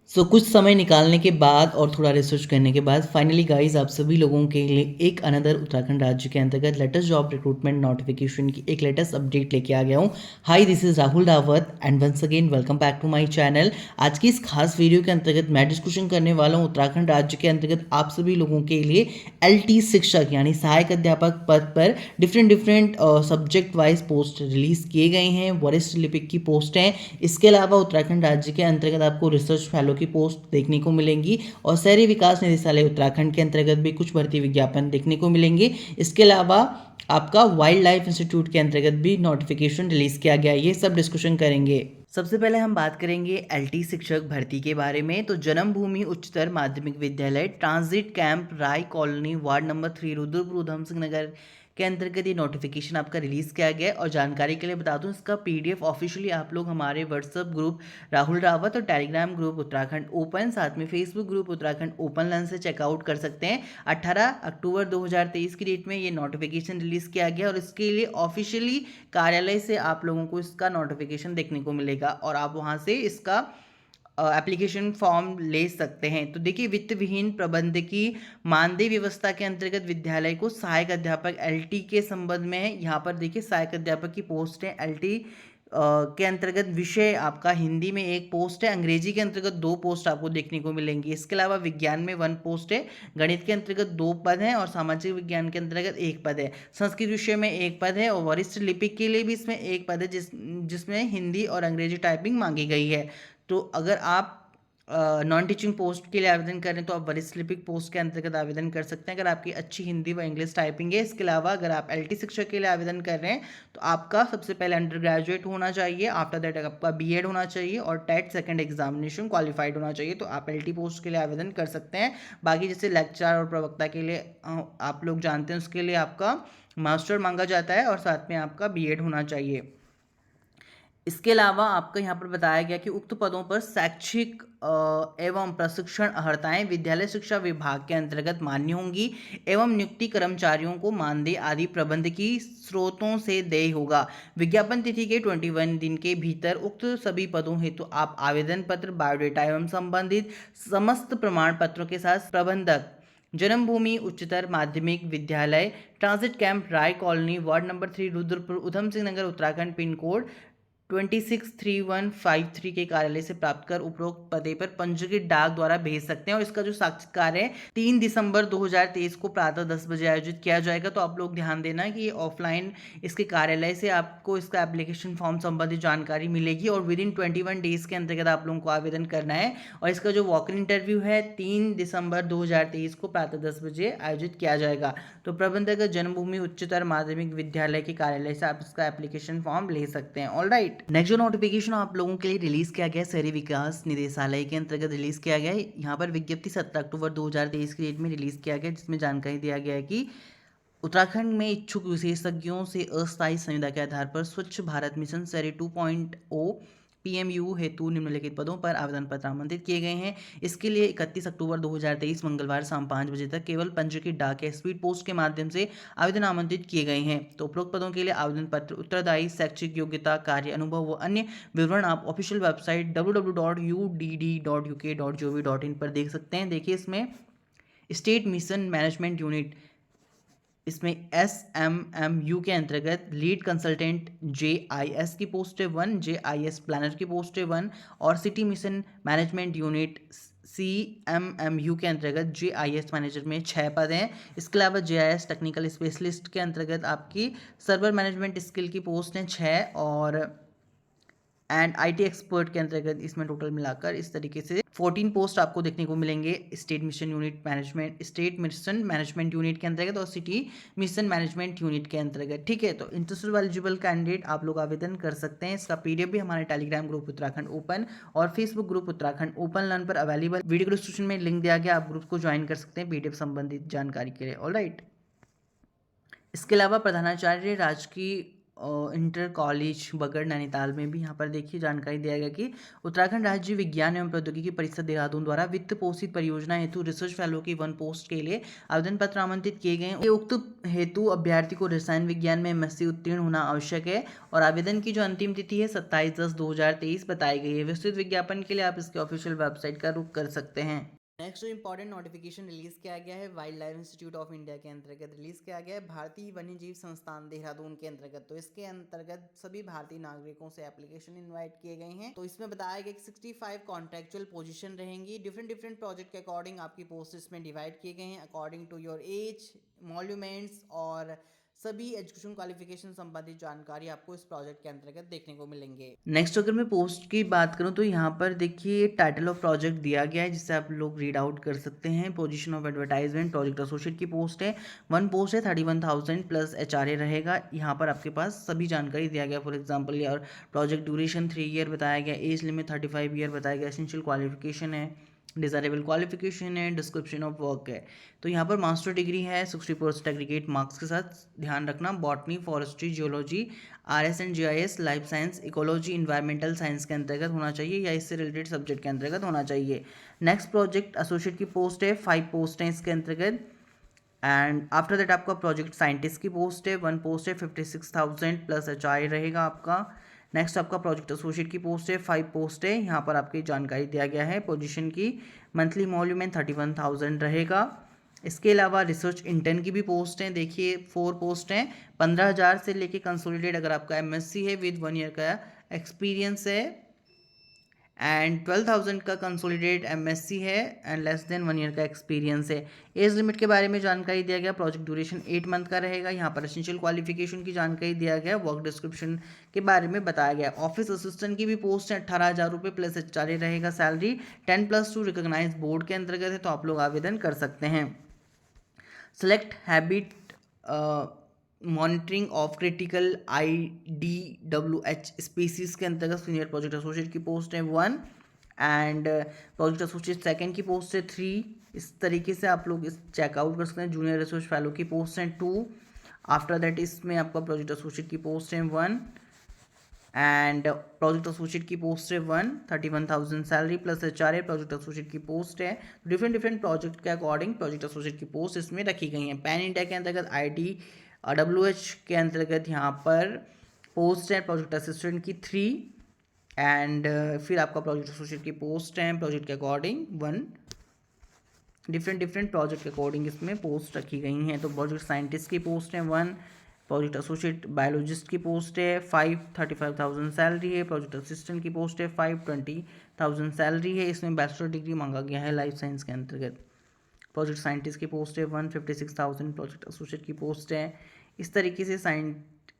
कुछ समय निकालने के बाद और थोड़ा रिसर्च करने के बाद फाइनली गाइस आप सभी लोगों के लिए एक अनदर उत्तराखंड राज्य के अंतर्गत लेटेस्ट जॉब रिक्रूटमेंट नोटिफिकेशन की एक लेटेस्ट अपडेट लेके आ गया हूँ। Hi, this is Rahul Rawat and once again welcome back to my channel. आज की इस खास वीडियो के अंतर्गत मैं डिस्कशन करने वाला हूँ उत्तराखंड राज्य के अंतर्गत आप सभी लोगों के लिए LT शिक्षक यानी सहायक अध्यापक पद पर different subject wise post release किए गए हैं। वरिष्ठ लिपिक की पोस्ट हैं। इसके अलावा उत्तराखंड राज्य के अंतर्गत आपको रिसर्च फेलो की पोस्ट देखने को मिलेंगी और शहरी विकास निदेशालय उत्तराखंड के अंतर्गत भी कुछ भर्ती विज्ञापन देखने को मिलेंगे। इसके अलावा आपका वाइल्ड लाइफ इंस्टीट्यूट के अंतर्गत भी नोटिफिकेशन रिलीज किया गया है। ये सब डिस्कशन करेंगे। सबसे पहले हम बात करेंगे LT शिक्षक भर्ती के बारे में। तो जन्मभूमि उच्चतर माध्यमिक विद्यालय ट्रांजिट कैंप राय colony ward number 3 Rudrapur Udham Singh Nagar के अंतर्गत ये नोटिफिकेशन आपका रिलीज किया गया है। और जानकारी के लिए बता दूं, इसका PDF ऑफिशियली आप लोग हमारे व्हाट्सएप ग्रुप राहुल रावत और टेलीग्राम ग्रुप उत्तराखंड ओपन, साथ में Facebook group Uttarakhand open learn से चेकआउट कर सकते हैं। 18 अक्टूबर 2023 की डेट में ये नोटिफिकेशन रिलीज किया गया और इसके लिए ऑफिशियली कार्यालय से आप लोगों को इसका नोटिफिकेशन देखने को मिलेगा और आप वहां से इसका एप्लीकेशन फॉर्म ले सकते हैं। तो देखिए, वित्त विहीन प्रबंधकी मानदेय व्यवस्था के अंतर्गत विद्यालय को सहायक अध्यापक LT के संबंध में है। यहाँ पर देखिए सहायक अध्यापक की पोस्ट है। LT के अंतर्गत विषय आपका हिंदी में एक पोस्ट है, अंग्रेजी के अंतर्गत 2 पोस्ट आपको देखने को मिलेंगी। इसके अलावा विज्ञान में 1 पोस्ट है, गणित के अंतर्गत 2 पद हैं और सामाजिक विज्ञान के अंतर्गत 1 पद है। संस्कृत विषय में 1 पद है और वरिष्ठ लिपिक के लिए भी इसमें 1 पद है जिसमें हिंदी और अंग्रेजी टाइपिंग मांगी गई है। तो अगर आप नॉन टीचिंग पोस्ट के लिए आवेदन कर रहे हैं तो आप वरिष्ठ लिपिक पोस्ट के अंतर्गत आवेदन कर सकते हैं अगर आपकी अच्छी हिंदी व इंग्लिश टाइपिंग है। इसके अलावा अगर आप LT शिक्षक के लिए आवेदन कर रहे हैं तो आपका सबसे पहले अंडर ग्रेजुएट होना चाहिए, आफ्टर दैट आपका BEd होना चाहिए और टेट सेकंड एग्जामिनेशन क्वालिफाइड होना चाहिए। तो आप LT पोस्ट के लिए आवेदन कर सकते हैं। बाकी जैसे लेक्चरर और प्रवक्ता के लिए आप लोग जानते हैं, उसके लिए आपका मास्टर मांगा जाता है और साथ में आपका BEd होना चाहिए। इसके अलावा आपको यहाँ पर बताया गया कि उक्त पदों पर शैक्षिक एवं प्रशिक्षण अर्हताएं विद्यालय शिक्षा विभाग के अंतर्गत मान्य होंगी एवं नियुक्ति कर्मचारियों को मानदेय आदि प्रबंध की स्रोतों से देय होगा। विज्ञापन तिथि के 21 दिन के भीतर उक्त सभी पदों हेतु आप आवेदन पत्र, बायोडेटा एवं संबंधित समस्त प्रमाण पत्रों के साथ प्रबंधक जन्मभूमि उच्चतर माध्यमिक विद्यालय ट्रांजिट कैंप राय colony ward number 3 Rudrapur Udham Singh Nagar Uttarakhand pin code 263153 के कार्यालय से प्राप्त कर उपरोक्त पते पर पंजीकृत डाक द्वारा भेज सकते हैं। और इसका जो साक्षात्कार है 3 दिसंबर 2023 को प्रातः 10 बजे आयोजित किया जाएगा। तो आप लोग ध्यान देना कि ये ऑफलाइन इसके कार्यालय से आपको इसका एप्लीकेशन फॉर्म संबंधित जानकारी मिलेगी और विद इन 21 डेज के अंतर्गत आप लोगों को आवेदन करना है। और इसका जो वॉक इन इंटरव्यू है 3 दिसंबर 2023 को प्रातः 10 बजे आयोजित किया जाएगा। तो प्रबंधक जन्मभूमि उच्चतर माध्यमिक विद्यालय के कार्यालय से आप इसका एप्लीकेशन फॉर्म ले सकते हैं। ऑलराइट, नेक्स्ट जो नोटिफिकेशन आप लोगों के लिए रिलीज किया गया शहरी विकास निदेशालय के अंतर्गत रिलीज किया गया है। यहाँ पर विज्ञप्ति 17 अक्टूबर 2023 की डेट में रिलीज किया गया, जिसमें जानकारी दिया गया है कि उत्तराखंड में इच्छुक विशेषज्ञों से अस्थायी संविदा के आधार पर स्वच्छ भारत मिशन शहरी 2.0 PMU हेतु निम्नलिखित पदों पर आवेदन पत्र आमंत्रित किए गए हैं। इसके लिए 31 अक्टूबर 2023 मंगलवार शाम 5 बजे तक केवल पंजीकृत डाक या स्पीड पोस्ट के माध्यम से आवेदन आमंत्रित किए गए हैं। तो उपरोक्त पदों के लिए आवेदन पत्र, उत्तरदायी, शैक्षिक योग्यता, कार्य अनुभव व अन्य विवरण आप ऑफिशियल वेबसाइट www.udd.uk.gov.in पर देख सकते हैं। देखिए, इसमें स्टेट मिशन मैनेजमेंट यूनिट, इसमें SMMU के अंतर्गत लीड कंसल्टेंट JIS की पोस्ट है 1, JIS प्लानर की पोस्ट है 1 और city mission management unit CMMU के अंतर्गत JIS मैनेजर में 6 पद हैं। इसके अलावा JIS टेक्निकल स्पेशलिस्ट के अंतर्गत आपकी सर्वर मैनेजमेंट स्किल की पोस्ट हैं 6 और एंड IT एक्सपर्ट के अंतर्गत इसमें टोटल मिलाकर इस तरीके से 14 पोस्ट आपको देखने को मिलेंगे स्टेट मिशन मैनेजमेंट यूनिट के अंतर्गत और सिटी मिशन मैनेजमेंट यूनिट के अंतर्गत। ठीक है, तो इंटरेस्टेड एलिजिबल कैंडिडेट आप लोग आवेदन कर सकते हैं। इसका PDF भी हमारे टेलीग्राम ग्रुप उत्तराखंड ओपन और Facebook group Uttarakhand open learn पर अवेलेबल। वीडियो डिस्क्रिप्शन में लिंक दिया गया, आप ग्रुप को ज्वाइन कर सकते हैं PDF संबंधित जानकारी के लिए। ऑलराइट, इसके अलावा प्रधानाचार्य राजकीय इंटर कॉलेज बगड़ नैनीताल में भी यहाँ पर देखिए जानकारी दिया गया कि उत्तराखंड राज्य विज्ञान एवं प्रौद्योगिकी परिषद देहरादून द्वारा वित्त पोषित परियोजना हेतु रिसर्च फेलो की 1 पोस्ट के लिए आवेदन पत्र आमंत्रित किए गए। उक्त हेतु अभ्यर्थी को रसायन विज्ञान में MSc उत्तीर्ण होना आवश्यक है और आवेदन की जो अंतिम तिथि है 27/10/2023 बताई गई है। विस्तृत विज्ञापन के लिए आप इसके ऑफिशियल वेबसाइट का रुख कर सकते हैं। नेक्स्ट जो इंपॉर्टेंट नोटिफिकेशन रिलीज किया गया है wild life institute of India के अंतर्गत रिलीज किया गया है भारतीय वन्यजीव संस्थान देहरादून के अंतर्गत। तो इसके अंतर्गत सभी भारतीय नागरिकों से एप्लीकेशन इनवाइट किए गए हैं। तो इसमें बताया गया कि 65 कॉन्ट्रेक्चुअल पोजीशन रहेंगी। डिफरेंट प्रोजेक्ट के अकॉर्डिंग आपकी पोस्ट इसमें डिवाइड किए गए हैं अकॉर्डिंग टू योर एज, मॉल्यूमेंट्स और सभी एजुकेशन क्वालिफिकेशन संबंधित जानकारी आपको इस प्रोजेक्ट के अंतर्गत देखने को मिलेंगे। नेक्स्ट अगर मैं पोस्ट की बात करूं तो यहाँ पर देखिए टाइटल ऑफ प्रोजेक्ट दिया गया है जिससे आप लोग रीड आउट कर सकते हैं। Position of advertisement project associate की पोस्ट है, 1 पोस्ट है, 31,000 प्लस HRA रहेगा। यहाँ पर आपके पास सभी जानकारी दिया गया। फॉर एग्जाम्पल और प्रोजेक्ट ड्यूरेशन 3 ईयर बताया गया, एज लिमिट 35 ईयर बताया गया, एसेंशियल क्वालिफिकेशन है, डिजायरेबल क्वालिफिकेशन है, डिस्क्रिप्शन ऑफ वर्क है। तो यहाँ पर मास्टर डिग्री है 60% एग्रीगेट मार्क्स के साथ। ध्यान रखना botany, forestry, geology, RS and GIS, life science, ecology, environmental science के अंतर्गत होना चाहिए या इससे रिलेटेड सब्जेक्ट के अंतर्गत होना चाहिए। नेक्स्ट प्रोजेक्ट एसोसिएट की पोस्ट है, 5 पोस्ट हैं इसके अंतर्गत। एंड आफ्टर दैट आपका प्रोजेक्ट साइंटिस्ट की पोस्ट है, 1 पोस्ट है, 56,000 प्लस HRA रहेगा आपका। नेक्स्ट आपका प्रोजेक्ट एसोसिएट की पोस्ट है, 5 पोस्ट है। यहाँ पर आपकी जानकारी दिया गया है पोजीशन की, मंथली मॉल्यूमेंट 31,000 रहेगा। इसके अलावा रिसर्च इंटर्न की भी पोस्ट हैं, देखिए 4 पोस्ट हैं, 15,000 से लेके कंसोलिडेट अगर आपका MSc है विद 1 ईयर का एक्सपीरियंस है एंड 12,000 का कंसोलिडेट MSc है एंड लेस देन 1 ईयर का एक्सपीरियंस है। एज लिमिट के बारे में जानकारी दिया गया, प्रोजेक्ट ड्यूरेशन 8 मंथ का रहेगा। यहाँ पर एसेंशियल क्वालिफिकेशन की जानकारी दिया गया, वर्क डिस्क्रिप्शन के बारे में बताया गया। ऑफिस असिस्टेंट की भी पोस्ट है, 18,000 रुपये प्लस HRA रहेगा। सैलरी 10+2 रिकॉग्नाइज बोर्ड के अंतर्गत है, तो आप लोग आवेदन कर सकते हैं। Select habit monitoring of critical IDWH species के अंतर्गत सीनियर प्रोजेक्ट एसोसिएट की पोस्ट है 1 एंड प्रोजेक्ट एसोसिएट सेकंड की पोस्ट है 3। इस तरीके से आप लोग इस चेकआउट कर सकते हैं। जूनियर रिसर्च फेलो की पोस्ट है 2। आफ्टर दैट इसमें आपका प्रोजेक्ट एसोसिएट की पोस्ट है 1 एंड प्रोजेक्ट एसोसिएट की पोस्ट है 1, 31,000 salary plus HRA project associate की पोस्ट है। डिफरेंट प्रोजेक्ट के अकॉर्डिंग प्रोजेक्ट एसोसिएट की पोस्ट इसमें रखी गई हैं। पैन इंडिया के अंतर्गत IDWH के अंतर्गत यहाँ पर पोस्ट है प्रोजेक्ट असिस्टेंट की 3 एंड फिर आपका प्रोजेक्ट एसोसिएट की पोस्ट है प्रोजेक्ट के अकॉर्डिंग 1। डिफरेंट प्रोजेक्ट के अकॉर्डिंग इसमें पोस्ट रखी गई हैं। तो प्रोजेक्ट साइंटिस्ट की पोस्ट है 1, प्रोजेक्ट एसोसिएट बायोलॉजिस्ट की पोस्ट है 5, 35,000 सैलरी है। प्रोजेक्ट असिस्टेंट की पोस्ट है 5, 20,000 सैलरी है। इसमें बैचलर डिग्री मांगा गया है लाइफ साइंस के अंतर्गत। प्रोजेक्ट साइंटिस्ट की पोस्ट है 1, 56,000 प्रोजेक्ट एसोसिएट की पोस्ट है। इस तरीके से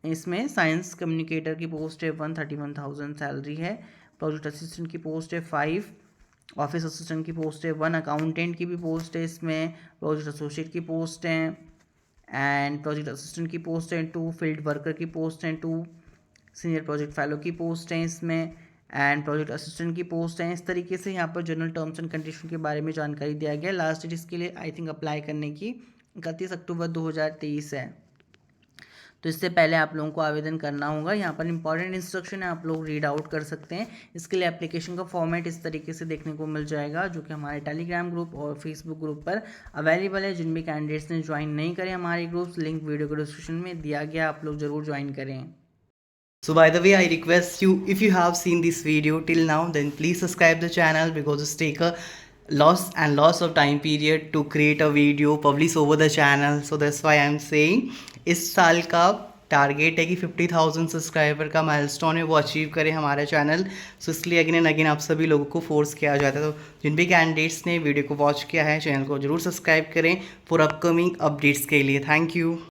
इसमें साइंस कम्युनिकेटर की पोस्ट है 1, 31,000 सैलरी है। प्रोजेक्ट असिस्टेंट की पोस्ट है 5, ऑफिस असिस्टेंट की पोस्ट है 1, अकाउंटेंट की भी पोस्ट है इसमें। प्रोजेक्ट एसोसिएट की पोस्ट है एंड प्रोजेक्ट असिस्टेंट की पोस्ट है 2, फील्ड वर्कर की पोस्ट है 2, सीनियर प्रोजेक्ट फेलो की पोस्ट है इसमें एंड प्रोजेक्ट असिस्टेंट की पोस्ट है। इस तरीके से यहाँ पर जनरल टर्म्स एंड कंडीशन के बारे में जानकारी दिया गया। लास्ट डेट इसके लिए आई थिंक अप्लाई करने की 31 अक्टूबर 2023 है, तो इससे पहले आप लोगों को आवेदन करना होगा। यहाँ पर इंपॉर्टेंट इंस्ट्रक्शन है, आप लोग रीड आउट कर सकते हैं। इसके लिए एप्लीकेशन का फॉर्मेट इस तरीके से देखने को मिल जाएगा, जो कि हमारे टेलीग्राम ग्रुप और फेसबुक ग्रुप पर अवेलेबल है। जिन भी कैंडिडेट्स ने ज्वाइन नहीं करे हमारे ग्रुप्स, लिंक वीडियो के डिस्क्रिप्शन में दिया गया, आप लोग जरूर ज्वाइन करें। So by the way, I request you, if you have seen this video till now, then please subscribe the channel because it's take a lots of time period to create a video, publish over the channel. So that's why I'm saying इस साल का target है कि 50,000 subscriber का milestone है वो achieve करें हमारा चैनल। सो इसलिए अगेन एंड अगेन आप सभी लोगों को फोर्स किया जाता है। तो जिन भी कैंडिडेट्स ने वीडियो को वॉच किया है, चैनल को जरूर सब्सक्राइब करें फॉर अपकमिंग अपडेट्स के लिए। Thank you.